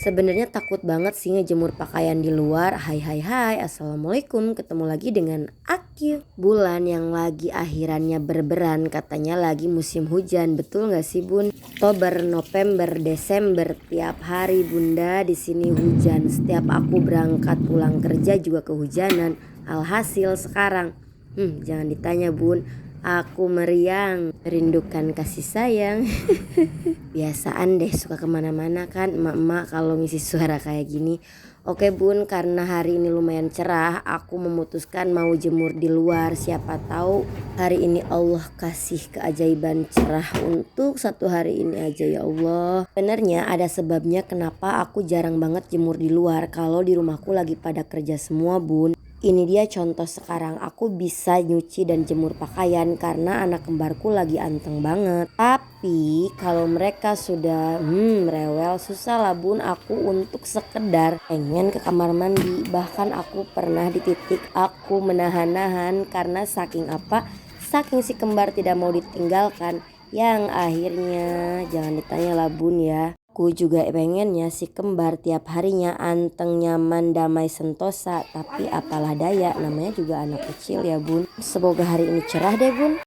Sebenarnya takut banget sih ngejemur pakaian di luar. Hai hai hai, assalamualaikum. Ketemu lagi dengan Akyu. Bulan yang lagi akhirannya berberan, katanya lagi musim hujan. Betul nggak sih bun? Oktober, November, Desember, tiap hari bunda di sini hujan. Setiap aku berangkat pulang kerja juga kehujanan. Alhasil sekarang, jangan ditanya bun. Aku meriang, merindukan kasih sayang. Biasaan deh suka kemana-mana kan emak-emak kalau ngisi suara kayak gini. Oke bun, karena hari ini lumayan cerah, aku memutuskan mau jemur di luar. Siapa tahu hari ini Allah kasih keajaiban cerah untuk satu hari ini aja ya Allah. Sebenarnya ada sebabnya kenapa aku jarang banget jemur di luar kalau di rumahku lagi pada kerja semua bun. Ini dia contoh sekarang aku bisa nyuci dan jemur pakaian karena anak kembarku lagi anteng banget. Tapi kalau mereka sudah rewel, susah lah bun aku untuk sekedar pengen ke kamar mandi. Bahkan aku pernah di titik aku menahan-nahan karena saking apa? Saking si kembar tidak mau ditinggalkan. Yang akhirnya jangan ditanya lah bun ya. Aku juga pengennya si kembar tiap harinya anteng, nyaman, damai, sentosa. Tapi apalah daya, namanya juga anak kecil ya bun. Semoga hari ini cerah deh bun.